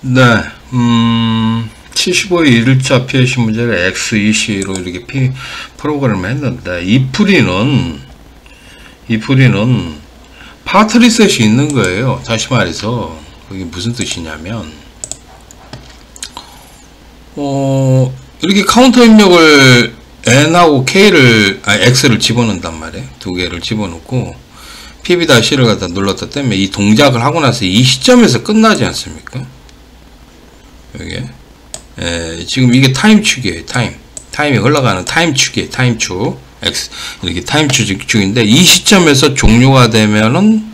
네, 75의 1차 PLC 문제를 X2C로 이렇게 프로그램을 했는데, 이 풀이는 파트 리셋이 있는 거예요. 다시 말해서, 그게 무슨 뜻이냐면, 이렇게 카운터 입력을 N하고 X를 집어넣는단 말이에요. 두 개를 집어넣고, PB-C를 갖다 눌렀다 때문에 이 동작을 하고 나서 이 시점에서 끝나지 않습니까? 여기 지금 이게 타임축이에요. 타임이 흘러가는 타임축이에요. 타임축 X 이렇게 타임축인데 이 시점에서 종료가 되면은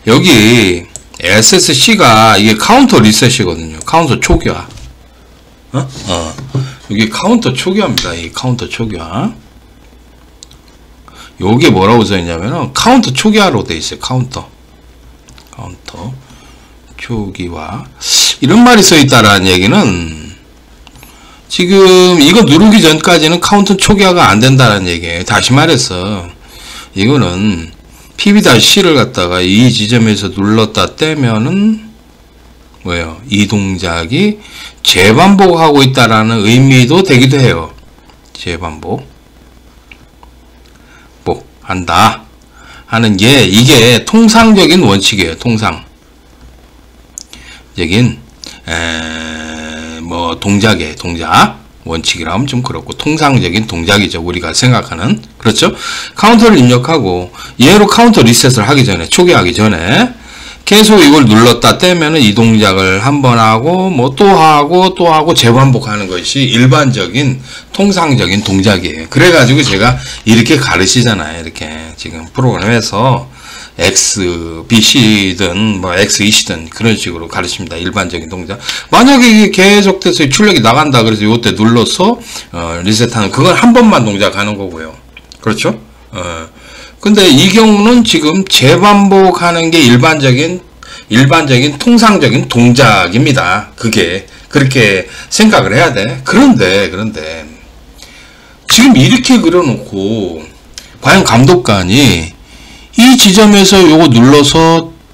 여기 SSC가 이게 카운터 리셋이거든요. 카운터 초기화. 여기 카운터 초기화입니다. 이 카운터 초기화. 요게 뭐라고 써있냐면은 카운터 초기화로 돼 있어요. 카운터 초기화 이런 말이 써있다라는 얘기는 지금 이거 누르기 전까지는 카운터 초기화가 안 된다는 얘기예요. 다시 말해서 이거는 PB-C를 갖다가 이 지점에서 눌렀다 떼면은 뭐예요? 이 동작이 재반복하고 있다라는 의미도 되기도 해요. 재반복 한다 하는 게 이게 통상적인 원칙이에요. 통상적인 동작 원칙이라 하면 좀 그렇고 통상적인 동작이죠. 우리가 생각하는. 그렇죠? 카운터를 입력하고 얘로 카운터 리셋을 하기 전에 초기화하기 전에 계속 이걸 눌렀다 떼면은 이 동작을 한번 하고 또 하고 재반복하는 것이 일반적인 통상적인 동작이에요. 그래가지고 제가 이렇게 가르치잖아요. 이렇게 지금 프로그램에서 XBC든 X2C든 그런 식으로 가르칩니다. 일반적인 동작. 만약에 이게 계속돼서 출력이 나간다 그래서 요때 눌러서 리셋하는 그건 한 번만 동작하는 거고요. 그렇죠? 근데 이 경우는 지금 재반복하는 게 일반적인 통상적인 동작입니다. 그게 그렇게 생각을 해야 돼. 그런데 지금 이렇게 그려놓고 과연 감독관이 이 지점에서 요거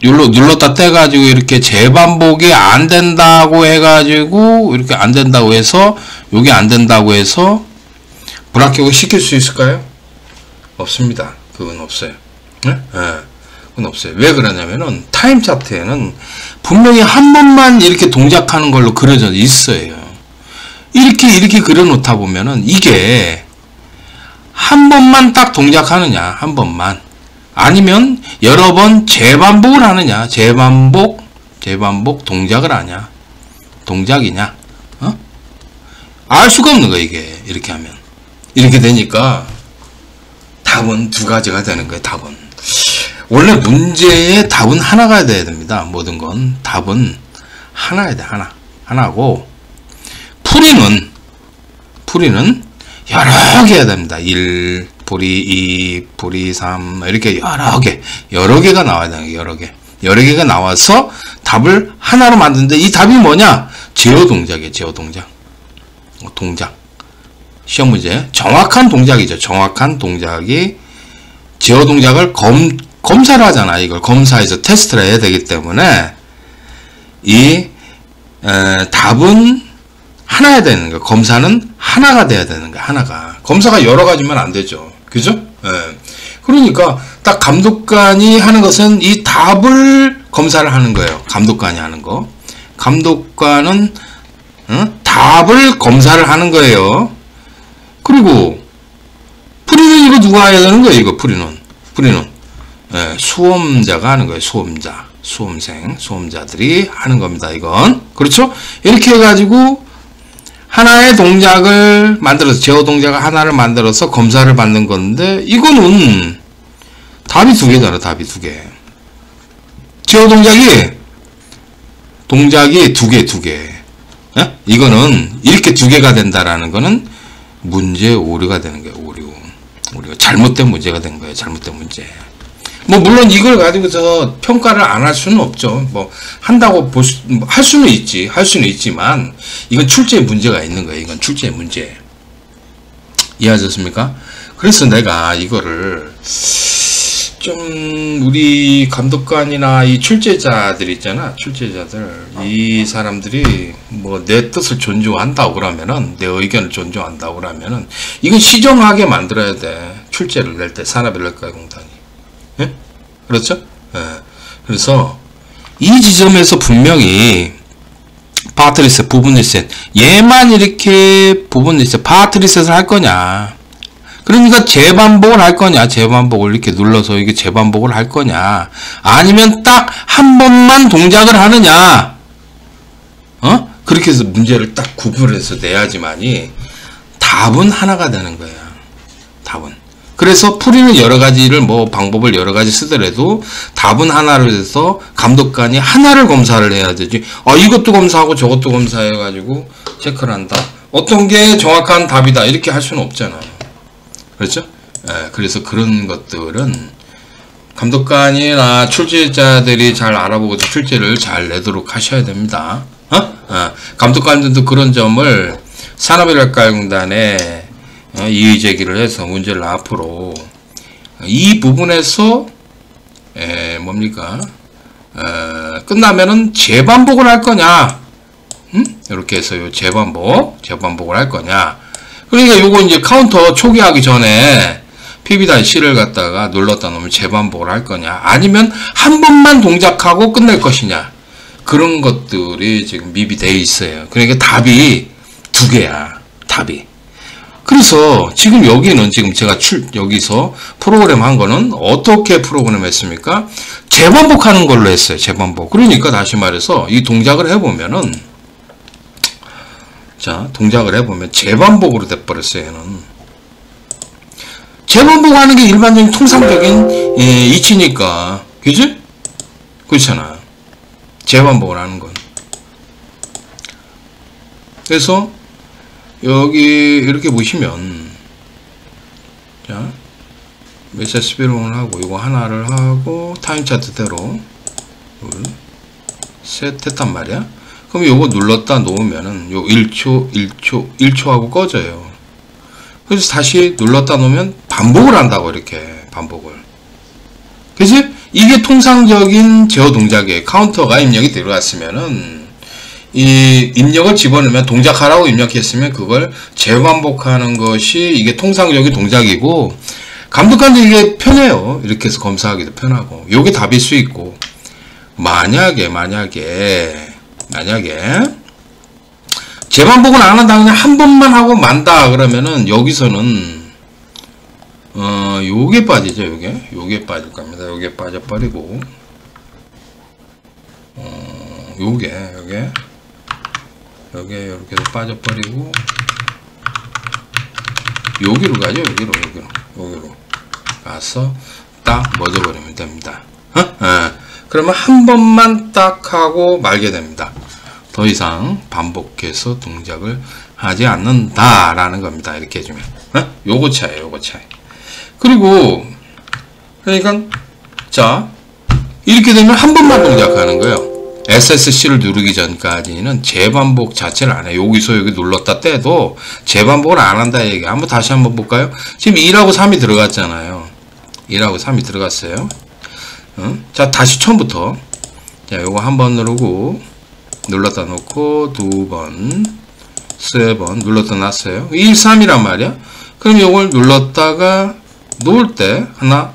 눌렀다 떼가지고 이렇게 재반복이 안 된다고 해가지고 이렇게 안 된다고 해서 요게 안 된다고 해서 불합격을 시킬 수 있을까요? 없습니다. 그건 없어요. 네? 그건 없어요. 왜 그러냐면은 타임 차트에는 분명히 한 번만 이렇게 동작하는 걸로 그려져 있어요. 이렇게 그려놓다 보면은 이게 한 번만 딱 동작하느냐, 한 번만. 아니면 여러 번 재반복을 하느냐, 재반복 동작을 하냐, 동작이냐, 알 수가 없는 거야, 이게. 이렇게 하면. 이렇게 되니까 답은 두 가지가 되는 거예요. 답은 원래 문제의 답은 하나가 돼야 됩니다. 모든 건 답은 하나야 돼. 하나고 풀이는 여러 개 해야 됩니다. 1 풀이 2 풀이 3 이렇게 여러 개가 나와야 되는 거예요. 여러 개가 나와서 답을 하나로 만드는데 이 답이 뭐냐? 제어 동작이에요. 제어 동작. 시험 문제 정확한 동작이죠. 정확한 동작이 제어 동작을 검사를 하잖아. 이걸 검사해서 테스트를 해야 되기 때문에 이 답은 하나야 되는 거야. 검사는 하나가 돼야 되는 거야. 하나가. 검사가 여러 가지면 안 되죠. 그죠? 그러니까 딱 감독관이 하는 것은 이 답을 검사를 하는 거예요. 감독관이 하는 거. 감독관은 답을 검사를 하는 거예요. 그리고 풀이는 이거 누가 해야 되는 거예요? 이거 풀이는 수험자가 하는 거예요. 수험자들이 하는 겁니다. 이건 그렇죠? 이렇게 해가지고 하나의 동작을 만들어서 제어 동작을 하나를 만들어서 검사를 받는 건데 이거는 답이 두 개잖아. 답이 두 개. 제어 동작이 두 개. 이거는 이렇게 두 개가 된다라는 거는 문제 오류가 되는 거예요. 오류. 잘못된 문제가 된 거예요. 잘못된 문제. 물론 이걸 가지고서 평가를 안 할 수는 없죠. 한다고 할 수는 있지만, 이건 출제에 문제가 있는 거예요. 이건 출제에 문제. 이해하셨습니까? 그래서 내가 이거를 좀 우리 감독관이나 이 출제자들 있잖아, 출제자들, 이 사람들이 뭐 내 뜻을 존중한다고 그러면은, 내 의견을 존중한다고 그러면은 이건 시정하게 만들어야 돼. 출제를 낼 때 산업인력가공단이. 예? 그렇죠? 예. 그래서 이 지점에서 분명히 파트 리셋, 부분 리셋, 얘만 이렇게 부분 리셋, 파트 리셋을 할 거냐, 그러니까 재반복을 할 거냐, 재반복을 이렇게 눌러서 이게 재반복을 할 거냐, 아니면 딱 한 번만 동작을 하느냐, 그렇게 해서 문제를 딱 구분해서 내야지만이 답은 하나가 되는 거야. 답은. 그래서 풀이는 여러 가지를 뭐 방법을 여러 가지 쓰더라도 답은 하나를 해서 감독관이 하나를 검사를 해야 되지. 이것도 검사하고 저것도 검사해 가지고 체크를 한다. 어떤 게 정확한 답이다 이렇게 할 수는 없잖아요. 그렇죠? 그래서 그런 것들은 감독관이나 출제자들이 잘 알아보고 출제를 잘 내도록 하셔야 됩니다. 감독관들도 그런 점을 산업인력가공단에 이의 제기를 해서 문제를 앞으로 이 부분에서 뭡니까? 끝나면은 재반복을 할 거냐? 이렇게 해서 요 재반복을 할 거냐? 그러니까 요거 이제 카운터 초기하기 전에 PB-C를 갖다가 눌렀다 놓으면 재반복을 할 거냐? 아니면 한 번만 동작하고 끝낼 것이냐? 그런 것들이 지금 미비되어 있어요. 그러니까 답이 두 개야. 답이. 그래서 지금 여기는 지금 제가 여기서 프로그램 한 거는 어떻게 프로그램 했습니까? 재반복하는 걸로 했어요. 재반복. 그러니까 다시 말해서 이 동작을 해보면은, 자, 동작을 해보면 재반복으로 돼버렸어요. 얘는. 재반복하는 게 일반적인 통상적인 이치니까. 그지? 그렇잖아. 재반복을 하는 건. 그래서 여기 이렇게 보시면, 자, 메시지 스피드를 하고 이거 하나를 하고 타임 차트대로 셋 했단 말이야. 그럼 요거 눌렀다 놓으면은 요 1초 하고 꺼져요. 그래서 다시 눌렀다 놓으면 반복을 한다고, 이렇게 반복을. 그치? 이게 통상적인 제어 동작이에요. 카운터가 입력이 들어갔으면은 이 입력을 집어넣으면, 동작하라고 입력했으면 그걸 재반복하는 것이 이게 통상적인 동작이고, 감독관도 이게 편해요. 이렇게 해서 검사하기도 편하고. 요게 답일 수 있고, 만약에 재반복을 안 한다, 그냥 한 번만 하고 만다 그러면은 여기서는 요게 빠지죠. 요게 빠질 겁니다. 요게 빠져버리고, 요게 이렇게 해서 빠져버리고, 여기로 가죠. 여기로 가서 딱 멎어버리면 됩니다. 그러면 한 번만 딱 하고 말게 됩니다. 더 이상 반복해서 동작을 하지 않는다라는 겁니다. 이렇게 해주면. 요거 차이에요. 그리고, 그러니까, 자, 이렇게 되면 한 번만 동작하는 거예요. SSC를 누르기 전까지는 재반복 자체를 안 해요. 여기서 여기 눌렀다 떼도 재반복을 안 한다 얘기. 한번 다시 한번 볼까요? 지금 2하고 3이 들어갔잖아요. 1하고 3이 들어갔어요. 자, 다시 처음부터. 자, 요거 한 번 누르고, 눌렀다 놓고, 2번, 3번, 눌렀다 놨어요. 1, 3이란 말이야. 그럼 요걸 눌렀다가 놓을 때, 하나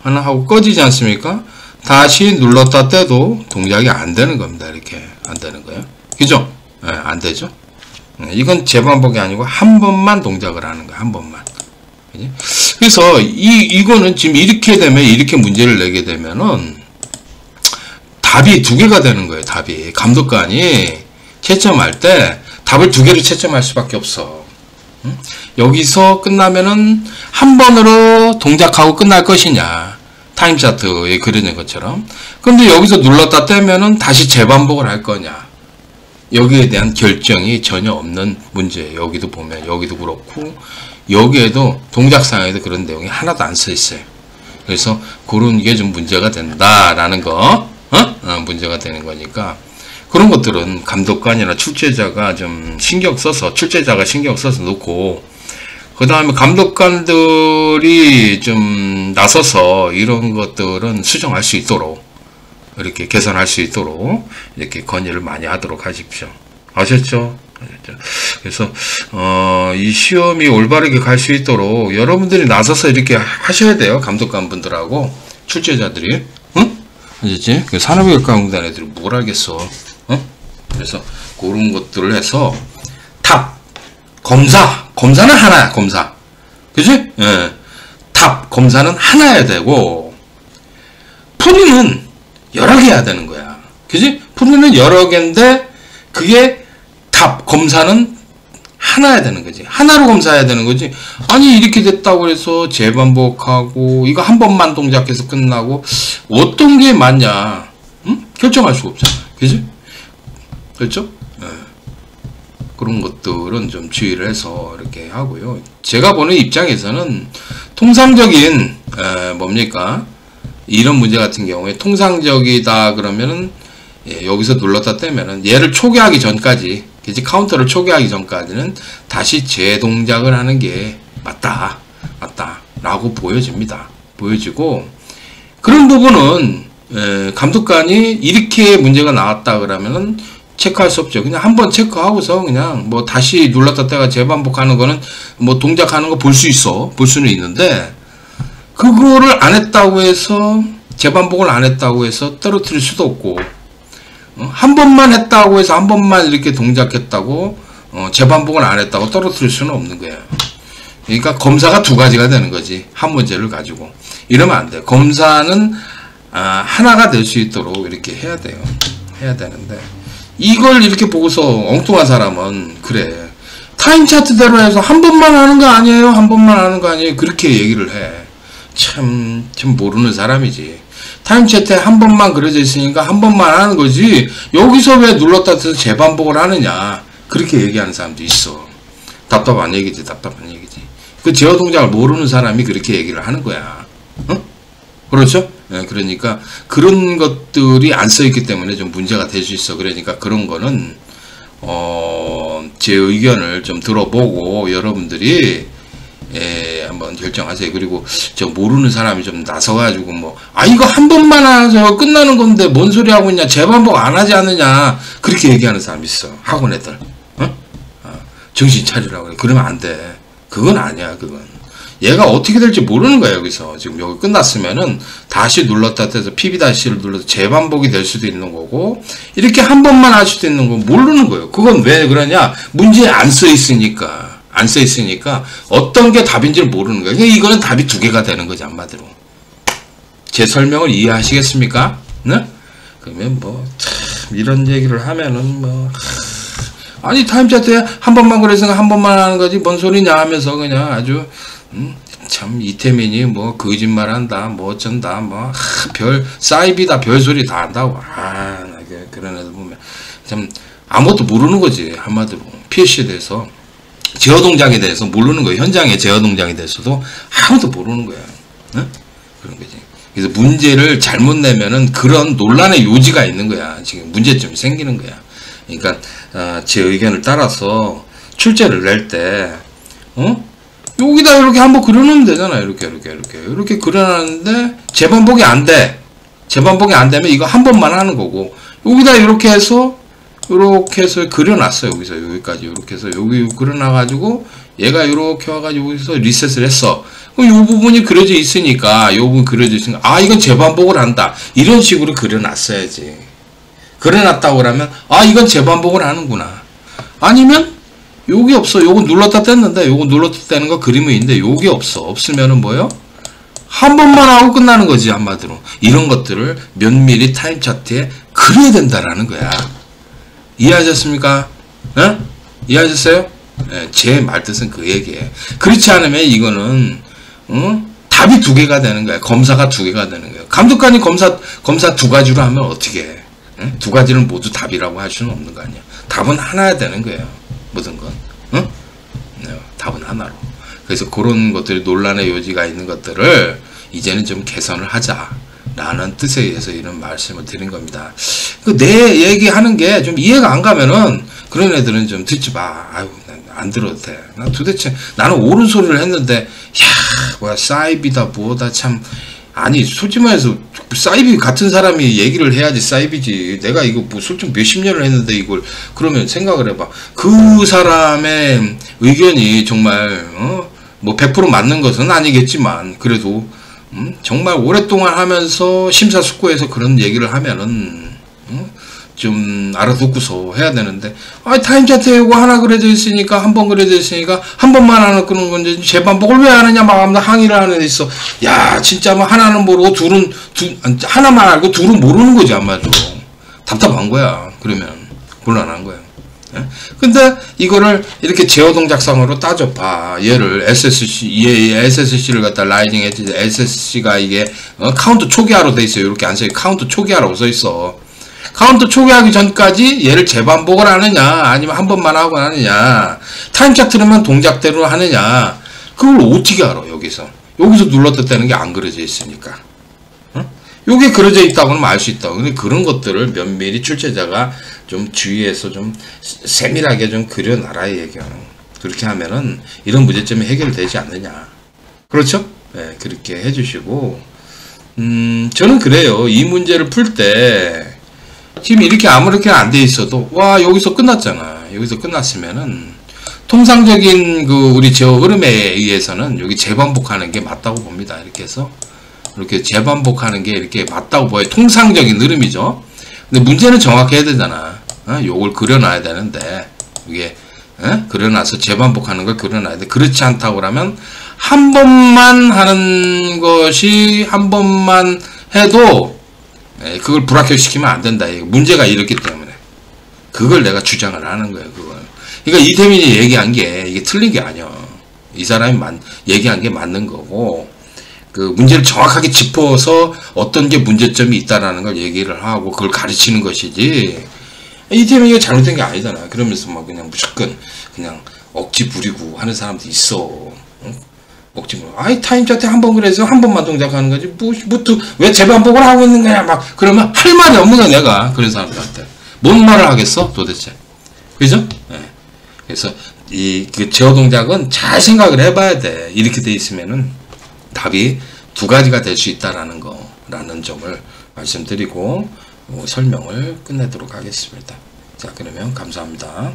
하고 꺼지지 않습니까? 다시 눌렀다 떼도 동작이 안 되는 겁니다. 이렇게 안 되는 거예요. 그죠? 안 되죠? 이건 재반복이 아니고 한 번만 동작을 하는 거야. 한 번만. 그지? 그래서 이거는 지금 이렇게 되면, 이렇게 문제를 내게 되면은 답이 두 개가 되는 거예요. 답이. 감독관이 채점할 때 답을 두 개로 채점할 수밖에 없어. 여기서 끝나면은 한 번으로 동작하고 끝날 것이냐. 타임 차트에 그려진 것처럼. 근데 여기서 눌렀다 떼면은 다시 재반복을 할 거냐. 여기에 대한 결정이 전혀 없는 문제예요. 여기도 보면, 여기도 그렇고, 여기에도 동작상에도 그런 내용이 하나도 안 써 있어요. 그래서 그런 게 좀 문제가 된다라는 거, 문제가 되는 거니까, 그런 것들은 감독관이나 출제자가 좀 출제자가 신경 써서 놓고, 그 다음에 감독관들이 좀 나서서 이런 것들은 수정할 수 있도록, 이렇게 개선할 수 있도록 이렇게 건의를 많이 하도록 하십시오. 아셨죠? 그래서 이 시험이 올바르게 갈 수 있도록 여러분들이 나서서 이렇게 하셔야 돼요. 감독관 분들하고 출제자들이. 응? 아셨지? 그 산업교육감공단 애들이 뭘 알겠어. 응? 그래서 그런 것들을 해서 탑 검사는 하나야. 검사, 그지? 예. 탑 검사는 하나여야 되고 풀이는 여러 개 해야 되는 거야. 그지? 풀이는 여러 개인데 그게 탑 검사는 하나야 되는 거지. 하나로 검사해야 되는 거지. 아니 이렇게 됐다고 해서 재반복하고 이거 한 번만 동작해서 끝나고 어떤 게 맞냐? 응? 결정할 수가 없잖아. 그지? 그렇죠? 네. 그런 것들은 좀 주의를 해서 이렇게 하고요. 제가 보는 입장에서는 통상적인 뭡니까? 이런 문제 같은 경우에 통상적이다 그러면은 여기서 눌렀다 떼면은 얘를 초기화하기 전까지, 그치? 카운터를 초기화하기 전까지는 다시 재동작을 하는 게 맞다 라고 보여집니다. 보여지고, 그런 부분은 감독관이 이렇게 문제가 나왔다 그러면은 체크할 수 없죠. 그냥 한번 체크하고서 그냥 뭐 다시 눌렀다 떼가 재반복하는 거는 뭐 동작하는 거 볼 수 있어. 볼 수는 있는데 그거를 안 했다고 해서, 재반복을 안 했다고 해서 떨어뜨릴 수도 없고, 한 번만 했다고 해서 한 번만 이렇게 동작했다고 재반복을 안 했다고 떨어뜨릴 수는 없는 거예요. 그러니까 검사가 두 가지가 되는 거지. 한 문제를 가지고. 이러면 안 돼. 검사는 하나가 될 수 있도록 이렇게 해야 돼요. 해야 되는데 이걸 이렇게 보고서 엉뚱한 사람은 그래. 타임 차트대로 해서 한 번만 하는 거 아니에요? 한 번만 하는 거 아니에요? 그렇게 얘기를 해. 참 모르는 사람이지. 타임 차트에 한 번만 그려져 있으니까 한 번만 하는 거지. 여기서 왜 눌렀다 해서 재반복을 하느냐. 그렇게 얘기하는 사람도 있어. 답답한 얘기지. 답답한 얘기지. 그 제어 동작을 모르는 사람이 그렇게 얘기를 하는 거야. 응? 그렇죠? 네, 그러니까 그런 것들이 안 써있기 때문에 좀 문제가 될 수 있어. 그러니까 그런 거는 제 의견을 좀 들어보고 여러분들이 한번 결정하세요. 그리고 저 모르는 사람이 좀 나서가지고 이거 한 번만 하죠 끝나는 건데 뭔 소리 하고 있냐, 재반복 안 하지 않느냐, 그렇게 얘기하는 사람이 있어. 학원 애들. 정신 차리라고 그래. 그러면 안 돼. 그건 아니야. 그건 얘가 어떻게 될지 모르는 거야. 여기서 지금 여기 끝났으면은 다시 눌렀다 해서 PB-를 눌러서 재반복이 될 수도 있는 거고, 이렇게 한 번만 할 수도 있는 거 모르는 거예요. 그건 왜 그러냐? 문제에 안 써 있으니까. 안 써 있으니까 어떤 게 답인지를 모르는 거예요. 그러니까 이거는 답이 두 개가 되는 거지, 한마디로. 제 설명을 이해하시겠습니까? 네? 그러면 참 이런 얘기를 하면은 아니 타임 차트에 한 번만 그래서 한 번만 하는 거지 뭔 소리냐 하면서 그냥 아주 참 이태민이 거짓말한다 어쩐다 별 사이비다 별소리 다 한다고. 그런 애들 보면 참 아무것도 모르는 거지, 한마디로. PC에 대해서, 제어 동작에 대해서 모르는 거예요. 현장의 제어 동작에 대해서도 아무도 모르는 거야. 응? 그런 거지. 그래서 문제를 잘못 내면은 그런 논란의 요지가 있는 거야. 지금 문제점이 생기는 거야. 그러니까 제 의견을 따라서 출제를 낼 때 여기다 이렇게 한번 그려놓으면 되잖아. 이렇게 그려놨는데 재반복이 안 돼. 재반복이 안 되면 이거 한 번만 하는 거고, 여기다 이렇게 해서 그려놨어. 여기서 여기까지 이렇게 해서 여기 그려놔가지고 얘가 이렇게 와가지고 여기서 리셋을 했어. 그럼 이 부분이 그려져 있으니까, 이 부분 그려져 있으니까 이건 재반복을 한다. 이런 식으로 그려놨어야지. 그려놨다고 그러면 이건 재반복을 하는구나. 아니면 요게 없어. 요거 눌렀다 뗐는데 요거 눌렀다 떼는 거 그림이 있는데 요게 없어. 없으면은 뭐요? 한 번만 하고 끝나는 거지, 한마디로. 이런 것들을 면밀히 타임 차트에 그려야 된다라는 거야. 이해하셨습니까? 네? 이해하셨어요? 네, 제 말뜻은 그 얘기예요. 그렇지 않으면 이거는 답이 두 개가 되는 거야. 검사가 두 개가 되는 거야. 감독관이 검사 두 가지로 하면 어떻게 해? 응? 두 가지는 모두 답이라고 할 수는 없는 거 아니야. 답은 하나야 되는 거예요. 모든 건. 응? 네, 답은 하나로. 그래서 그런 것들이 논란의 요지가 있는 것들을 이제는 좀 개선을 하자 라는 뜻에 의해서 이런 말씀을 드린 겁니다. 내 얘기하는 게 좀 이해가 안 가면은 그런 애들은 좀 듣지 마. 아유, 안 들어도 돼. 나 도대체, 나는 옳은 소리를 했는데, 야, 뭐야, 사이비다, 뭐다, 참. 아니, 솔직히 말해서, 사이비 같은 사람이 얘기를 해야지 사이비지. 내가 이거 뭐 솔직히 몇십 년을 했는데 이걸, 그러면 생각을 해봐. 그 사람의 의견이 정말, 뭐 100% 맞는 것은 아니겠지만, 그래도, 정말 오랫동안 하면서 심사숙고해서 그런 얘기를 하면은, 좀 알아듣고서 해야 되는데, 타임 차트에 이거 하나 그려져 있으니까, 한 번 그려져 있으니까, 한 번만 하나 끄는 건데, 재반복을 왜 하느냐, 막 항의를 하는 애 있어. 야, 진짜 뭐 하나는 모르고, 하나만 알고 둘은 모르는 거지, 아마도. 답답한 거야. 그러면. 곤란한 거야. 예? 근데, 이거를 이렇게 제어 동작상으로 따져봐. 얘를 SSC를 갖다 라이징 엣지, SSC가 이게, 카운트 초기화로 돼 있어요. 이렇게 안 써요. 카운트 초기화라고 써 있어. 카운트 초기화하기 전까지 얘를 재반복을 하느냐, 아니면 한 번만 하고 하느냐, 타임 차트로만 동작대로 하느냐, 그걸 어떻게 알아, 여기서 눌렀다 떼는 게 안 그려져 있으니까. 요게 그려져 있다고 하면 알 수 있다고. 근데 그런 것들을 면밀히 출제자가 좀 주의해서 좀 세밀하게 좀 그려놔라, 이 얘기야. 그렇게 하면은 이런 문제점이 해결되지 않느냐. 그렇죠? 네, 그렇게 해주시고, 저는 그래요. 이 문제를 풀 때, 지금 이렇게 아무렇게 안 돼 있어도, 와, 여기서 끝났잖아. 여기서 끝났으면은, 통상적인 우리 제어 흐름에 의해서는 여기 재반복하는 게 맞다고 봅니다. 이렇게 해서. 이렇게 재반복하는 게 이렇게 맞다고 보여요. 통상적인 흐름이죠. 근데 문제는 정확해야 되잖아. 요걸 그려놔야 되는데, 이게, 그려놔서 재반복하는 걸 그려놔야 돼. 그렇지 않다고 그러면, 한 번만 하는 것이, 한 번만 해도, 그걸 불합격시키면 안 된다. 문제가 이렇기 때문에. 그걸 내가 주장을 하는 거예요, 그걸. 그러니까 이태민이 얘기한 게, 이게 틀린 게 아니야. 이 사람이 얘기한 게 맞는 거고, 그 문제를 정확하게 짚어서 어떤 게 문제점이 있다라는 걸 얘기를 하고, 그걸 가르치는 것이지. 이태민이가 잘못된 게 아니잖아. 그러면서 막 그냥 무조건, 그냥 억지 부리고 하는 사람도 있어. 억지 부리고. 타임 차트 한 번 그래서 한 번만 동작하는 거지. 왜 재반복을 하고 있는 거야? 막, 그러면 할 말이 없는 거야, 내가. 그런 사람들한테. 뭔 말을 하겠어, 도대체. 그죠? 네. 그래서, 그 제어 동작은 잘 생각을 해봐야 돼. 이렇게 돼 있으면은 답이 두 가지가 될 수 있다라는 점을 말씀드리고, 설명을 끝내도록 하겠습니다. 자, 그러면 감사합니다.